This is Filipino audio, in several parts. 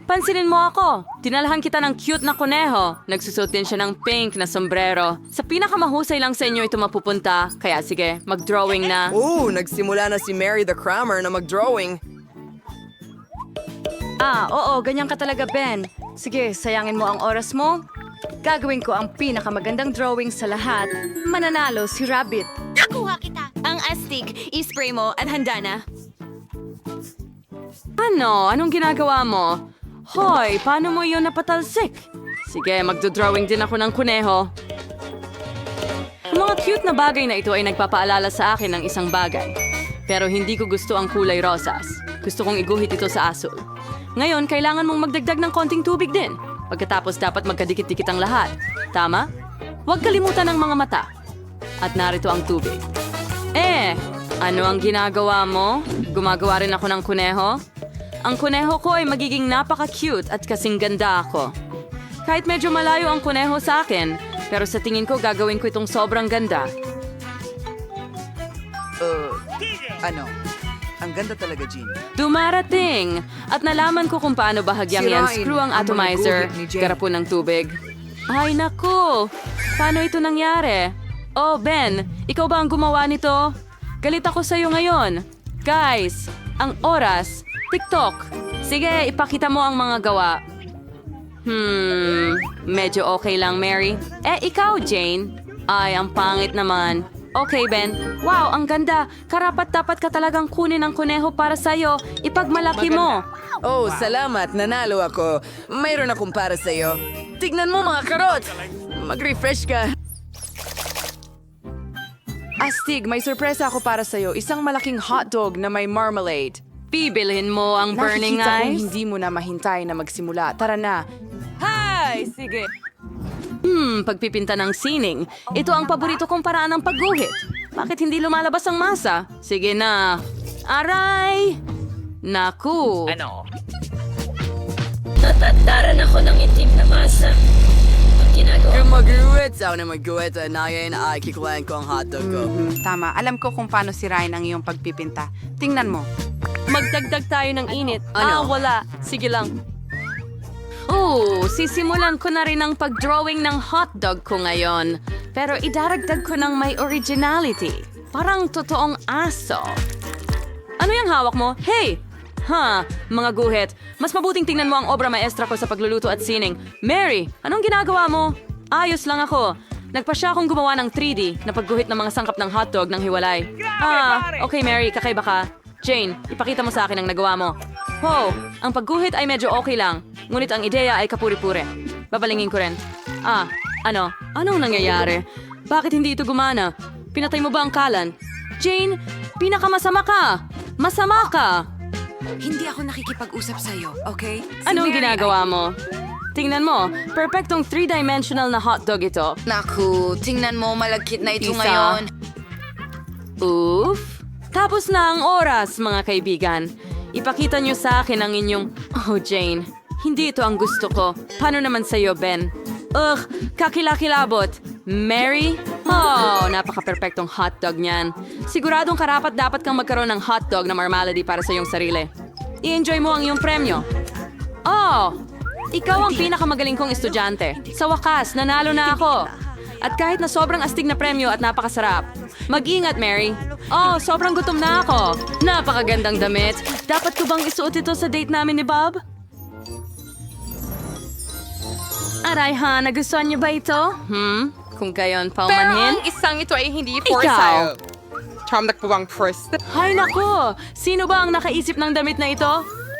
Pansinin mo ako. Dinalahan kita ng cute na kuneho. Nagsusot din siya ng pink na sombrero. Sa pinakamahusay lang sa inyo ito mapupunta. Kaya sige, mag-drawing na. Nagsimula na si Mary the Crammer na mag-drawing. Oo, ganyan ka talaga, Ben. Sige, sayangin mo ang oras mo. Gagawin ko ang pinakamagandang drawing sa lahat. Mananalo si Rabbit. Nakuha kita. Ang astig, ispray mo at handa na. Ano? Anong ginagawa mo? Hoy, paano mo yun napatalsik? Sige, magdodrawing din ako ng kuneho. Ang mga cute na bagay na ito ay nagpapaalala sa akin ng isang bagay. Pero hindi ko gusto ang kulay rosas. Gusto kong iguhit ito sa asul. Ngayon, kailangan mong magdagdag ng konting tubig din. Pagkatapos dapat magkadikit-dikit ang lahat. Tama? Huwag kalimutan ang mga mata. At narito ang tubig. Ano ang ginagawa mo? Gumagawa rin ako ng kuneho? Ang kuneho ko ay magiging napaka-cute at kasing ganda ako. Kahit medyo malayo ang kuneho sa akin, pero sa tingin ko gagawin ko itong sobrang ganda. Ang ganda talaga, Jean. Dumarating! At nalaman ko kung paano bahagyang yan Sirain screw ang ang mga atomizer, guhit ni Jane. garapon ng tubig. Ay naku! Paano ito nangyari? Oh, Ben, ikaw ba ang gumawa nito? Galit ako sa'yo ngayon. Guys, ang oras, TikTok. Sige, ipakita mo ang mga gawa. Medyo okay lang, Mary. Ikaw, Jane? Ay, ang pangit naman. Okay, Ben. Wow, ang ganda. Karapat-dapat ka talagang kunin ang kuneho para sa'yo. Ipagmalaki mo. Salamat. Nanalo ako. Mayroon akong para sa'yo. Tignan mo mga karot! Mag-refresh ka. Astig, may sorpresa ako para sa'yo. Isang malaking hotdog na may marmalade. Bibilhin mo ang burning Nakikita kong eyes. hindi mo na mahintay na magsimula. Tara na. Hi! Sige. Pagpipinta ng sining. Ito ang paborito kong paraan ng pagguhit. Bakit hindi lumalabas ang masa? Sige na. Aray! Naku! Natataran ako ng itim na masa. Ang ginagawa Kung mag-uwit, ako na mag-uwit. Ngayon ay kikuhain ko ang hotdog ko. Tama, alam ko kung paano sirain ang iyong pagpipinta. Tingnan mo. Magdagdag tayo ng init. Ano? Wala. Sige lang. Sisimulan ko na rin ang pag-drawing ng hotdog ko ngayon. Pero idaragdag ko ng may originality. Parang totoong aso. Ano yung hawak mo? Hey! Mga guhit. Mas mabuting tingnan mo ang obra maestra ko sa pagluluto at sining. Mary, anong ginagawa mo? Ayos lang ako. Nagpasya akong gumawa ng 3D na pagguhit ng mga sangkap ng hotdog ng hiwalay. Okay Mary, kakaiba ka. Jane, ipakita mo sa akin ang nagawa mo. Ang pagguhit ay medyo okay lang. Ngunit ang ideya ay kapuri-pure. Babalingin ko rin. Anong nangyayari? Bakit hindi ito gumana? Pinatay mo ba ang kalan? Jane, pinakamasama ka! Masama ka! Hindi ako nakikipag-usap sa'yo, okay? Anong ginagawa mo? Tingnan mo, perfectong 3-dimensional na hotdog ito. Naku, tingnan mo, malagkit na ito Isa. ngayon. Oof! Tapos na ang oras, mga kaibigan. Ipakita niyo sa akin ang inyong... Oh, Jane, hindi ito ang gusto ko. Paano naman sa'yo, Ben? Kakilakilabot. Mary? Napaka-perfectong hotdog niyan. Siguradong karapat-dapat kang magkaroon ng hotdog na marmalade para sa iyong sarili. I-enjoy mo ang iyong premyo. Ikaw ang pinakamagaling kong estudyante. Sa wakas, nanalo na ako. At kahit na sobrang astig na premyo at napakasarap. Mag-ingat, Mary. Sobrang gutom na ako. Napakagandang damit. Dapat ko bang isuot ito sa date namin ni Bob? Aray nagustuhan niyo ba ito? Kung gayon, paumanhin? Isang ito ay hindi for Ikaw. sale. Charmed po bang first? Hay nako! Sino ba ang nakaisip ng damit na ito?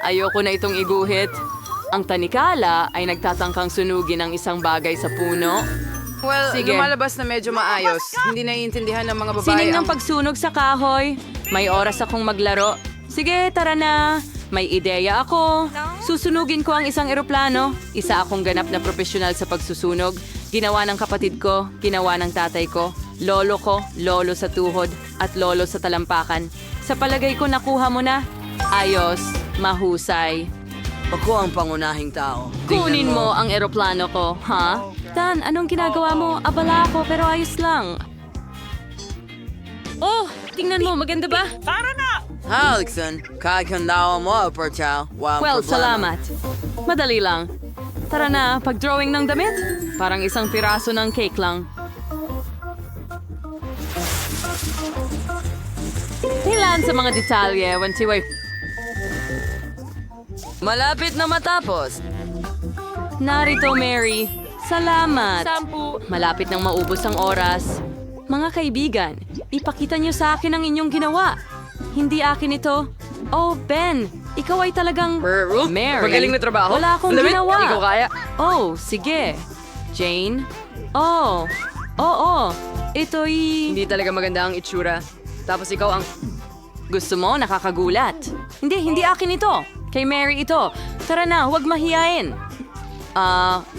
Ayoko na itong iguhit. Ang tanikala ay nagtatangkang sunugin ang isang bagay sa puno. Well, Sige. lumalabas na medyo maayos. Hindi naiintindihan ng mga babae Sining ng ang... pagsunog sa kahoy. May oras akong maglaro. Sige, tara na. May ideya ako. Susunugin ko ang isang eroplano. Isa akong ganap na profesional sa pagsusunog. Ginawa ng kapatid ko, ginawa ng tatay ko. Lolo ko, lolo sa tuhod, at lolo sa talampakan. Sa palagay ko nakuha mo na. Ayos, mahusay. Ako ang pangunahing tao. Kunin mo ang eroplano ko, ha? Dan, anong ginagawa mo? Abala ako, pero ayos lang. Tingnan mo, maganda ba? Tara na! Alexon, kakandawa mo, Portal. Well, salamat. Madali lang. Tara na, pag-drawing ng damit. Parang isang piraso ng cake lang. Ilan sa mga detalye, wantiway. Malapit na matapos. Narito, Mary. Salamat. Malapit nang maubos ang oras. Mga kaibigan, ipakita niyo sa akin ang inyong ginawa. Hindi akin ito. Oh, Ben, ikaw ay talagang... Mary, magaling na trabaho. wala akong Lamit, ginawa. hindi ko kaya. Oh, sige. Jane? Oh, oo. Ito'y... Hindi talaga maganda ang itsura. Tapos ikaw ang... Gusto mo? Nakakagulat. Hindi akin ito. Kay Mary ito. Tara na, huwag mahiyain.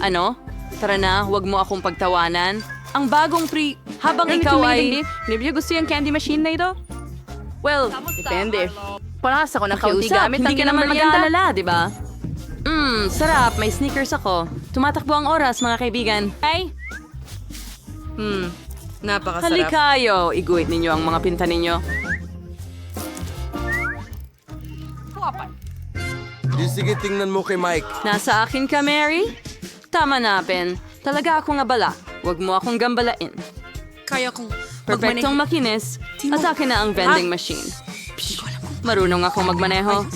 Ano? Tara na, huwag mo akong pagtawanan. Ang bagong habang ikaw ay... Hindi niyo gusto yung candy machine na ito? Well, depende. Paras ako ng kaunti gamit hindi ka naman mag-aalala, di ba? Sarap. May sneakers ako. Tumatakbo ang oras, mga kaibigan. Ay, Napakasarap. halikayo. Iguhit ninyo ang mga pinta ninyo. Sige, tingnan mo kay Mike. Nasa akin ka, Mary? Tama na, Ben. Talaga akong abala. Huwag mo akong gambalain. Kaya kong Perfectong makinis. At akin na ang vending machine. Marunong akong magmaneho.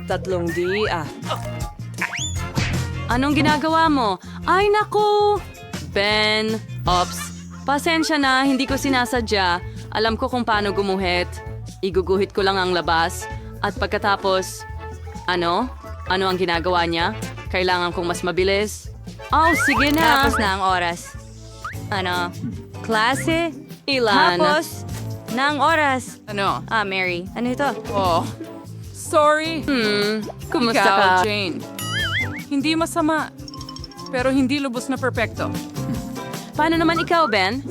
3D. Anong ginagawa mo? Ay, naku! Ben, ops. Pasensya na, hindi ko sinasadya. Alam ko kung paano gumuhit. Iguguhit ko lang ang labas. At pagkatapos, ano? Ano ang ginagawa niya? Kailangan kong mas mabilis. Oh, sige na. Tapos na ang oras. Ano? Klase? Ilan? Tapos na ang oras. Ano? Mary. Ano ito? Oh. Sorry. Kumusta Ikaw, ka? Jane. Hindi masama. Pero hindi lubos na perpekto. Paano naman ikaw, Ben?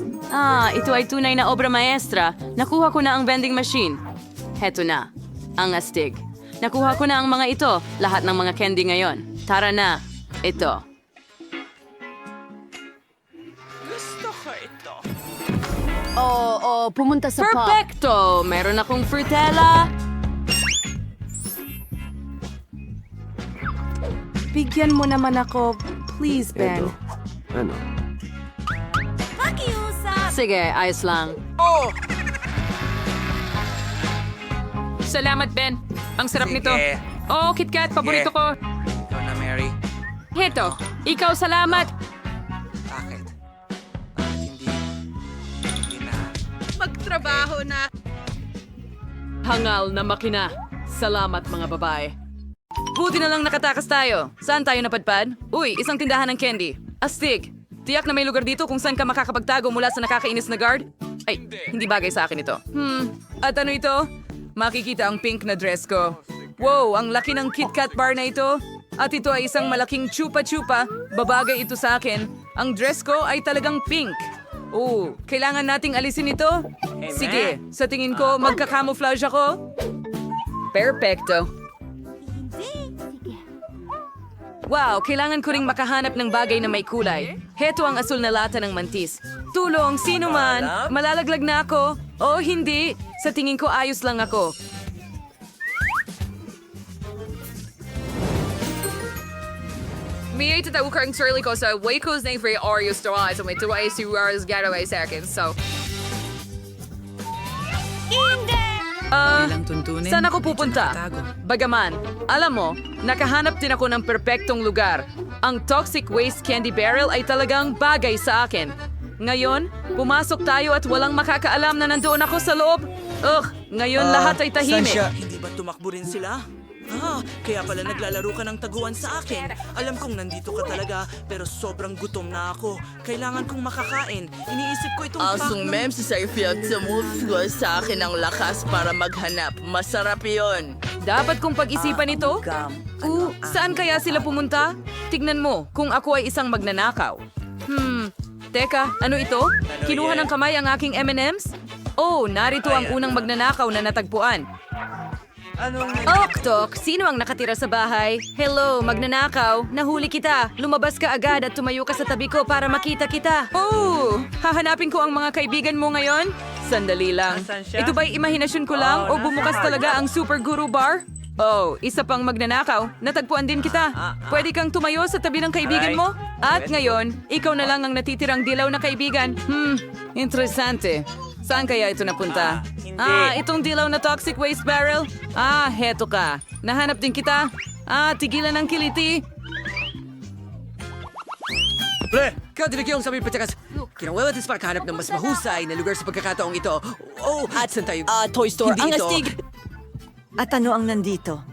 Ito ay tunay na obra maestra. Nakuha ko na ang vending machine. Heto na. Ang astig. Nakuha ko na ang mga ito. Lahat ng mga candy ngayon. Tara na. Ito. Pumunta sa Perfecto! Meron akong frutella. Bigyan mo naman ako, please, Ben. Ano? Sige, ayos lang. Salamat, Ben. Ang sarap Sige. nito. Oh, KitKat, paborito ko. Ikaw na, Mary. Heto, ikaw salamat. Bakit? Bakit hindi? Hindi na. Magtrabaho na. Hangal na makina. Salamat, mga babae. Buti na lang nakatakas tayo. Saan tayo napadpad? Uy, isang tindahan ng candy. Astig. Tiyak na may lugar dito kung saan ka makakapagtago mula sa nakakainis na guard? Ay, hindi bagay sa akin ito. At ano ito? Makikita ang pink na dress ko. Wow, ang laki ng KitKat bar na ito. At ito ay isang malaking chupa-chupa. Babagay ito sa akin. Ang dress ko ay talagang pink. Oh, kailangan nating alisin ito? Sige, sa tingin ko, magka-camouflage ako. Perfecto. Wow, kailangan ko ring makahanap ng bagay na may kulay. Heto ang asul na lata ng mantis. Tulong, sino man? Malalaglag na ako? O hindi? Sa tingin ko ayos lang ako. May itataw ka ang sarili ko sa Waco's na free Oreos to ay so may tuwa si Rars getaway seconds. So, Saan ako pupunta? Bagaman, alam mo, nakahanap din ako ng perpektong lugar. Ang toxic waste candy barrel ay talagang bagay sa akin. Ngayon, pumasok tayo at walang makakaalam na nandoon ako sa loob. Ngayon lahat ay tahimik. Hindi ba tumakbo rin sila? Kaya pala naglalaro ka ng taguan sa akin. Alam kong nandito ka talaga, pero sobrang gutom na ako. Kailangan kong makakain. Iniisip ko itong Asong mem si Seyfield sumuflo sa akin ang lakas para maghanap. Masarap yon. Dapat kong pag-isipan ito? Saan kaya sila pumunta? Tignan mo, kung ako ay isang magnanakaw. Teka, ano ito? Kinuha ng kamay ang aking M&M's? Oh, narito ang unang magnanakaw na natagpuan. Tok, sino ang nakatira sa bahay? Hello, magnanakaw. Nahuli kita. Lumabas ka agad at tumayo ka sa tabi ko para makita kita. Oh, hahanapin ko ang mga kaibigan mo ngayon? Sandali lang. Ito ba'y imahinasyon ko lang o bumukas talaga ang Super Guru Bar? Oh, isa pang magnanakaw. Natagpuan din kita. Pwede kang tumayo sa tabi ng kaibigan mo? At ngayon, ikaw na lang ang natitirang dilaw na kaibigan. Interesante. Saan kaya ito napunta? Itong dilaw na toxic waste barrel? Heto ka. Nahanap din kita. Tigilan ang kiliti. Pre! Kadiligyong sa aming patyakas. Kinawalatis para kahanap ng mas mahusay na lugar sa pagkakataong ito. Oh, at saan tayo? Toy Store. Hindi Ang ito. astig. At ano ang nandito?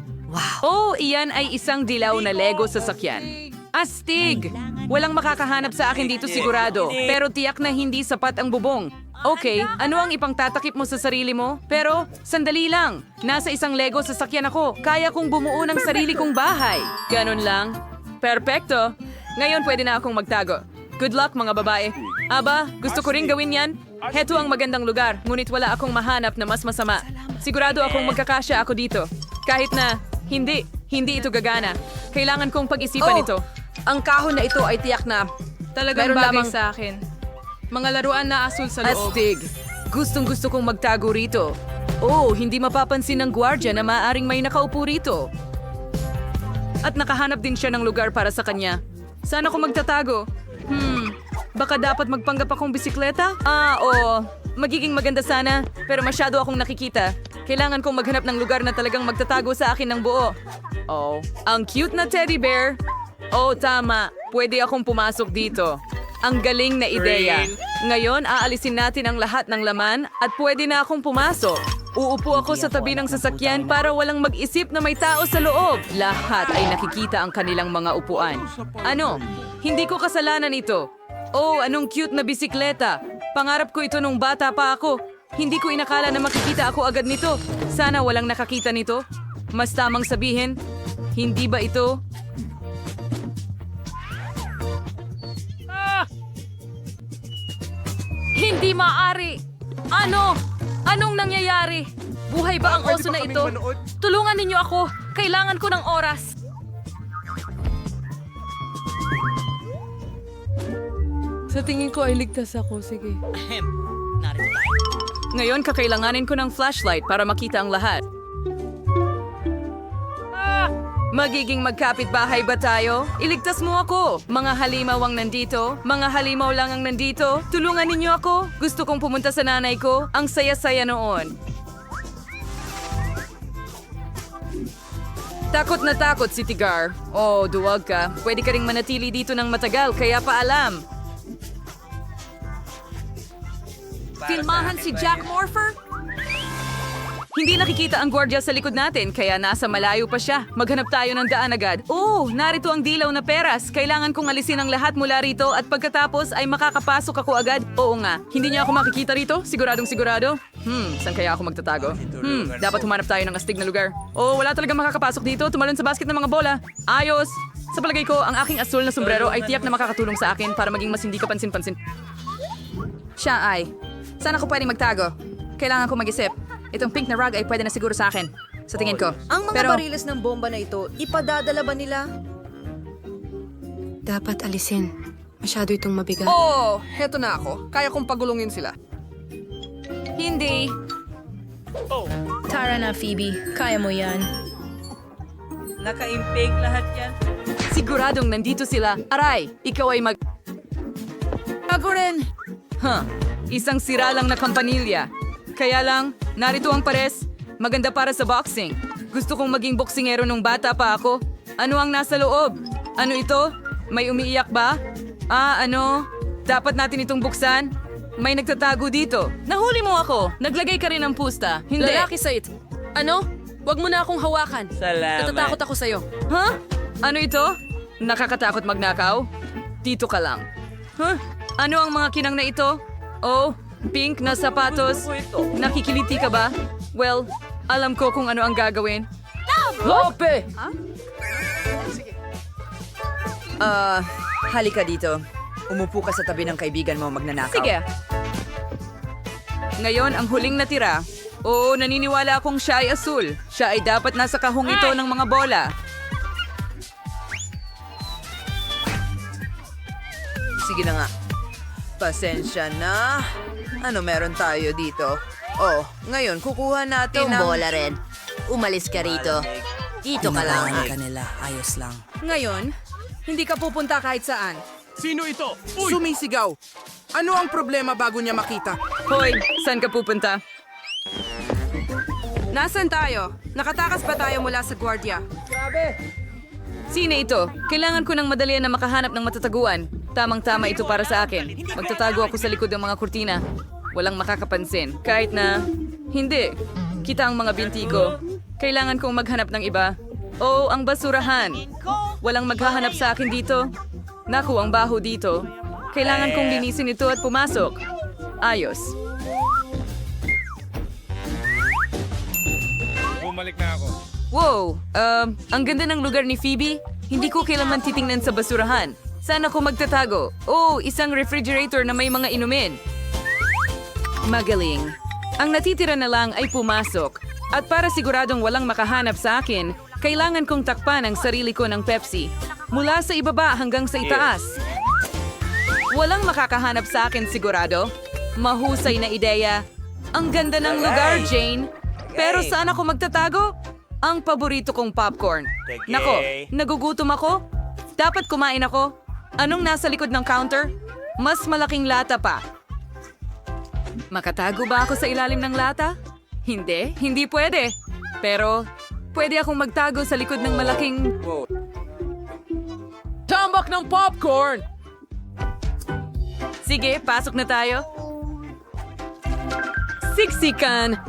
Oh, iyan ay isang dilaw na Lego sasakyan. Astig! Walang makakahanap sa akin dito sigurado. Pero tiyak na hindi sapat ang bubong. Okay, ano ang ipangtatakip mo sa sarili mo? Pero, sandali lang. Nasa isang Lego sasakyan ako. Kaya kong bumuo ng sarili kong bahay. Ganon lang. Perpekto. Ngayon pwede na akong magtago. Good luck mga babae. Aba, gusto ko rin gawin yan. Heto ang magandang lugar, ngunit wala akong mahanap na mas masama. Sigurado akong magkakasya ako dito. Kahit na, hindi ito gagana. Kailangan kong pag-isipan ito. Ang kahon na ito ay tiyak na Talagang meron bagay lamang- sa akin. Mga laruan na asul sa loob. Astig. Gustong gusto kong magtago rito. Oh, hindi mapapansin ng gwardya na maaring may nakaupo rito. At nakahanap din siya ng lugar para sa kanya. Saan ako magtatago? Baka dapat magpanggap akong bisikleta? Oo. Magiging maganda sana, pero masyado akong nakikita. Kailangan kong maghanap ng lugar na talagang magtatago sa akin ng buo. Oh, ang cute na teddy bear. Oh, tama. Pwede akong pumasok dito. Ang galing na ideya. Ngayon, aalisin natin ang lahat ng laman at pwede na akong pumasok. Uupo ako sa tabi ng sasakyan para walang mag-isip na may tao sa loob. Lahat ay nakikita ang kanilang mga upuan. Ano? Hindi ko kasalanan ito. Oh, anong cute na bisikleta. Pangarap ko ito nung bata pa ako. Hindi ko inakala na makikita ako agad nito. Sana walang nakakita nito. Mas tamang sabihin, hindi ba ito? Hindi maaari! Ano? Anong nangyayari? Buhay ba ang oso na ito? Tulungan ninyo ako! Kailangan ko ng oras! Sa tingin ko ay ligtas ako. Sige. Ngayon, kakailanganin ko ng flashlight para makita ang lahat. Magiging magkapit-bahay ba tayo? Iligtas mo ako! Mga halimaw ang nandito. Mga halimaw lang ang nandito. Tulungan ninyo ako. Gusto kong pumunta sa nanay ko. Ang saya-saya noon. Takot na takot si Tigar. Oh, duwag ka. Pwede ka ring manatili dito ng matagal, kaya paalam. Filmahan si Jack Morpher? Hindi nakikita ang gwardiya sa likod natin, kaya nasa malayo pa siya. Maghanap tayo ng daan agad. Oh, narito ang dilaw na peras. Kailangan kong alisin ang lahat mula rito at pagkatapos ay makakapasok ako agad. Oo nga, hindi niya ako makikita rito? Siguradong sigurado? Saan kaya ako magtatago? Dapat humanap tayo ng astig na lugar. Oh, wala talagang makakapasok dito. Tumalon sa basket ng mga bola. Ayos! Sa palagay ko, ang aking asul na sombrero ay tiyak na makakatulong sa akin para maging mas hindi ka pansin-pansin. Siya ay, saan ako pwedeng magtago? Kailangan ko mag-isip. Itong pink na rug ay pwede na siguro sa akin. Sa tingin ko. Ang mga Pero, bariles ng bomba na ito, ipadadala ba nila? Dapat alisin. Masyado itong mabigat. Oh, heto na ako. Kaya kong pagulungin sila. Hindi. Tara na, Phoebe. Kaya mo yan. Nakaimpake lahat yan. Siguradong nandito sila. Aray, ikaw ay mag... Ako rin. Isang sira lang na kampanilya. Kaya lang, narito ang pares. Maganda para sa boxing. Gusto kong maging boksingero nung bata pa ako. Ano ang nasa loob? Ano ito? May umiiyak ba? Ano? Dapat natin itong buksan? May nagtatago dito. Nahuli mo ako. Naglagay ka rin ng pusta. Hindi. Lalaki sait. Ano? Huwag mo na akong hawakan. Salamat. Natatakot ako sa'yo. Ano ito? Nakakatakot magnakaw? Dito ka lang. Ano ang mga kinang na ito? Oh, pink na sapatos. Nakikiliti ka ba? Well, alam ko kung ano ang gagawin. Lope! Halika dito. Umupo ka sa tabi ng kaibigan mo magnanakaw. Sige. Ngayon, ang huling natira. Oo, naniniwala akong siya ay asul. Siya ay dapat nasa kahong ito ng mga bola. Sige na nga. Pasensya na. Ano meron tayo dito? Oh, ngayon kukuha natin Itong ng... bola rin. Umalis ka rito. Dito ka lang. kanila, ayos lang. Ngayon, hindi ka pupunta kahit saan. Sumisigaw. Ano ang problema bago niya makita? Hoy, saan ka pupunta? Nasaan tayo? Nakatakas pa tayo mula sa gwardiya. Sino ito? Kailangan ko ng madalian na makahanap ng matataguan. Tamang-tama ito para sa akin. Magtatago ako sa likod ng mga kurtina. Walang makakapansin. Kahit na... Hindi. Kita ang mga binti ko. Kailangan kong maghanap ng iba. Oh, ang basurahan. Walang maghahanap sa akin dito. Naku, ang baho dito. Kailangan kong linisin ito at pumasok. Ayos. Wow, ang ganda ng lugar ni Phoebe. Hindi ko kailanman titingnan sa basurahan. Saan ako magtatago? Oh, isang refrigerator na may mga inumin. Magaling. Ang natitira na lang ay pumasok. At para siguradong walang makahanap sa akin, kailangan kong takpan ang sarili ko ng Pepsi. Mula sa ibaba hanggang sa itaas. Walang makakahanap sa akin sigurado. Mahusay na ideya. Ang ganda ng lugar, Jane. Pero saan ako magtatago? Ang paborito kong popcorn. Nako, nagugutom ako? Dapat kumain ako? Anong nasa likod ng counter? Mas malaking lata pa. Makatago ba ako sa ilalim ng lata? Hindi, hindi pwede. Pero, pwede akong magtago sa likod ng malaking... Tambak ng popcorn! Sige, pasok na tayo. Siksikan!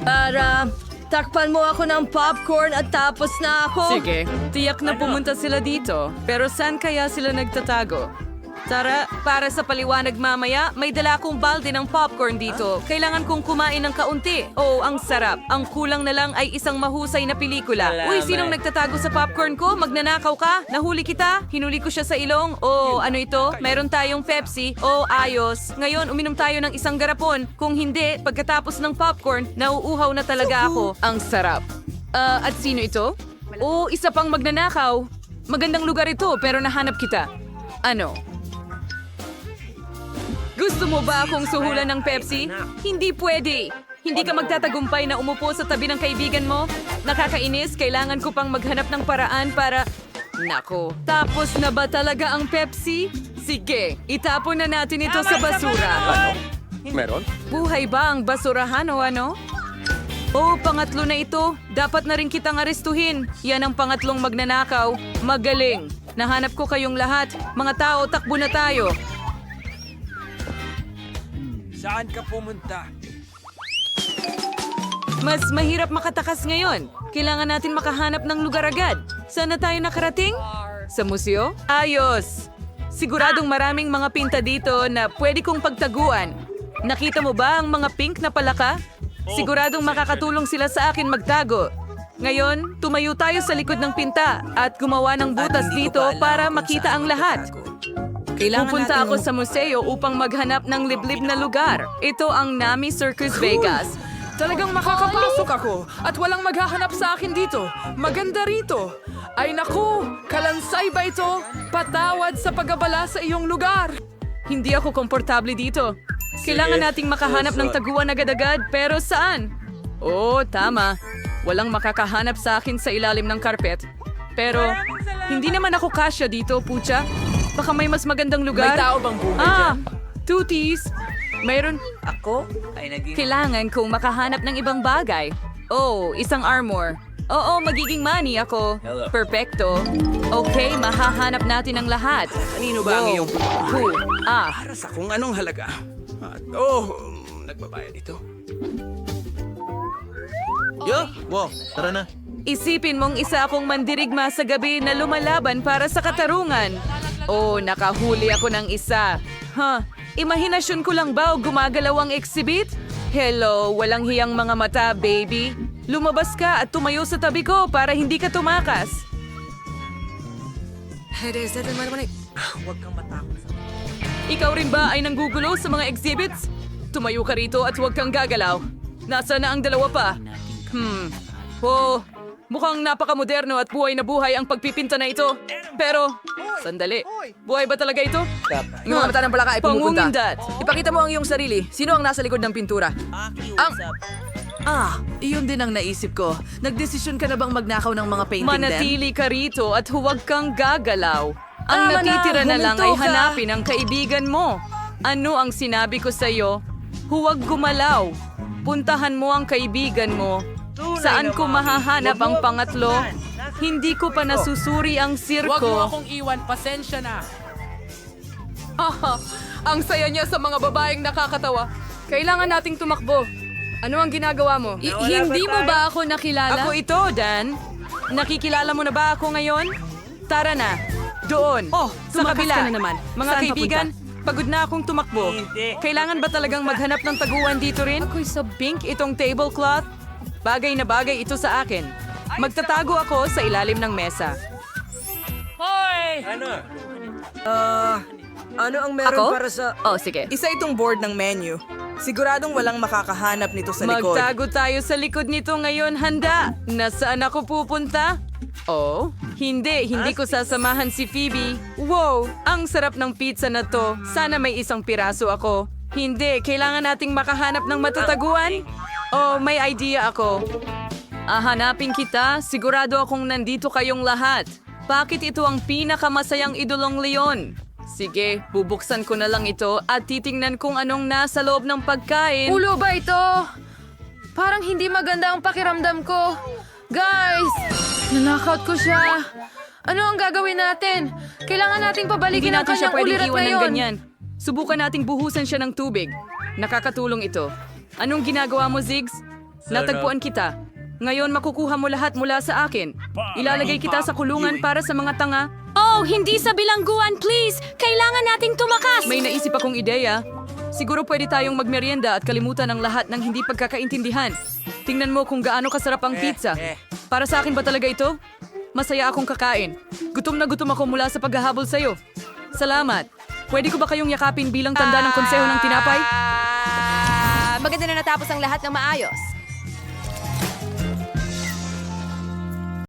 Para, takpan mo ako ng popcorn at tapos na ako. Sige, tiyak na pumunta sila dito. Pero saan kaya sila nagtatago? Tara, para sa paliwanag mamaya, may dala akong balde ng popcorn dito. Kailangan kong kumain ng kaunti. Oh, ang sarap. Ang kulang na lang ay isang mahusay na pelikula. Uy, sinong nagtatago sa popcorn ko? Magnanakaw ka? Nahuli kita? Hinuli ko siya sa ilong? Oh, ano ito? Meron tayong Pepsi? Oh, ayos. Ngayon, uminom tayo ng isang garapon. Kung hindi, pagkatapos ng popcorn, nauuhaw na talaga ako. Ang sarap. At sino ito? Oh, isa pang magnanakaw. Magandang lugar ito, pero nahanap kita. Ano? Gusto mo ba akong suhulan ng Pepsi? Hindi pwede. Hindi ka magtatagumpay na umupo sa tabi ng kaibigan mo? Nakakainis, kailangan ko pang maghanap ng paraan para... Nako, tapos na ba talaga ang Pepsi? Sige, itapon na natin ito sa basura. Meron? Buhay ba ang basurahan o ano? Oh, pangatlo na ito. Dapat na rin kitang arestuhin. Yan ang pangatlong magnanakaw. Magaling. Nahanap ko kayong lahat. Mga tao, takbo na tayo. Saan ka pumunta? Mas mahirap makatakas ngayon. Kailangan natin makahanap ng lugar agad. Saan na tayo nakarating? Sa museo? Ayos! Siguradong maraming mga pinta dito na pwede kong pagtaguan. Nakita mo ba ang mga pink na palaka? Siguradong makakatulong sila sa akin magtago. Ngayon, tumayo tayo sa likod ng pinta at gumawa ng butas dito para makita ang lahat. Pupunta ako sa museo upang maghanap ng liblib na lugar. Ito ang Nami Circus Vegas. Talagang makakapasok ako at walang maghahanap sa akin dito. Maganda rito. Ay naku, kalansay ba ito? Patawad sa pag-abala sa iyong lugar. Hindi ako komportable dito. Kailangan nating makahanap ng taguan agad-agad, pero saan? Oo, tama. Walang makakahanap sa akin sa ilalim ng karpet. Pero, hindi naman ako kasya dito, pucha. Baka may mas magandang lugar. May tao bang bumay Ah, tutis. Mayroon. Ako? Ay naging... Kailangan kong makahanap ng ibang bagay. Oh, isang armor. Oo, magiging money ako. Perfecto. Okay, mahahanap natin ang lahat. Kanino ba ang iyong... Para sa kung anong halaga. At nagbabayad ito. Tara na. Isipin mong isa akong mandirigma sa gabi na lumalaban para sa katarungan. Oh, nakahuli ako ng isa. Imahinasyon ko lang ba o gumagalaw ang exhibit? Hello, walang hiyang mga mata, baby. Lumabas ka at tumayo sa tabi ko para hindi ka tumakas. Huwag kang matakot. Ikaw rin ba ay nanggugulo sa mga exhibits? tumayo ka rito at huwag kang gagalaw. Nasa na ang dalawa pa? Oh, mukhang napakamoderno at buhay na buhay ang pagpipinta na ito. Pero, sandali, buhay ba talaga ito? Yung mga mata ng palaka ay pumupunta. Pangungindat. Ipakita mo ang iyong sarili. Sino ang nasa likod ng pintura? Iyon din ang naisip ko. Nagdesisyon ka na bang magnakaw ng mga painting din? Manatili ka rito at huwag kang gagalaw. Ang Tama na, natitira na lang ay huminto ka. hanapin ang kaibigan mo. Ano ang sinabi ko sa'yo? Huwag gumalaw. Puntahan mo ang kaibigan mo. Saan ko mahahanap ang pangatlo? Hindi ko pa nasusuri ang Huwag mo sirko. akong iwan, pasensya na. Ang saya niya sa mga babaeng nakakatawa. Kailangan nating tumakbo. Ano ang ginagawa mo? Hindi mo ba ako nakilala? Ako ito, Dan. Nakikilala mo na ba ako ngayon? Tara na. Doon. Sa tumakas kabila. ka na naman. Mga Saan kaibigan, pagod na akong tumakbo. Kailangan ba talagang maghanap ng taguan dito rin? Ako'y sa pink itong tablecloth. Bagay na bagay ito sa akin. Magtatago ako sa ilalim ng mesa. Ano ang meron Ako? para sa... Oh, sige. Isa itong board ng menu. Siguradong walang makakahanap nito sa likod. Magtago tayo sa likod nito ngayon, handa. Nasaan ako pupunta? Oh, hindi ko sasamahan si Phoebe. Wow, ang sarap ng pizza na to. Sana may isang piraso ako. Hindi, kailangan nating makahanap ng matataguan. Oh, may idea ako. Hanapin kita, sigurado akong nandito kayong lahat. Bakit ito ang pinakamasayang idolong leon? Sige, bubuksan ko na lang ito at titingnan kung anong nasa loob ng pagkain. Ulo ba ito? Parang hindi maganda ang pakiramdam ko. Guys! Nanakaut ko siya. Ano ang gagawin natin? Kailangan nating Hindi pabalikin ang natin siya kanyang pwedeng ulirat iwan ng ngayon. ganyan. Subukan nating buhusan siya ng tubig. Nakakatulong ito. Anong ginagawa mo, Ziggs? Natagpuan kita. Ngayon makukuha mo lahat mula sa akin. Ilalagay kita sa kulungan para sa mga tanga. Oh, hindi sa bilangguan, please! Kailangan nating tumakas! May naisip akong ideya. Siguro pwede tayong magmerienda at kalimutan ang lahat ng hindi pagkakaintindihan. Tingnan mo kung gaano kasarap ang pizza. Para sa akin ba talaga ito? Masaya akong kakain. Gutom na gutom ako mula sa paghahabol sa'yo. Salamat. Pwede ko ba kayong yakapin bilang tanda ng konseho ng tinapay? Maganda na natapos ang lahat ng maayos.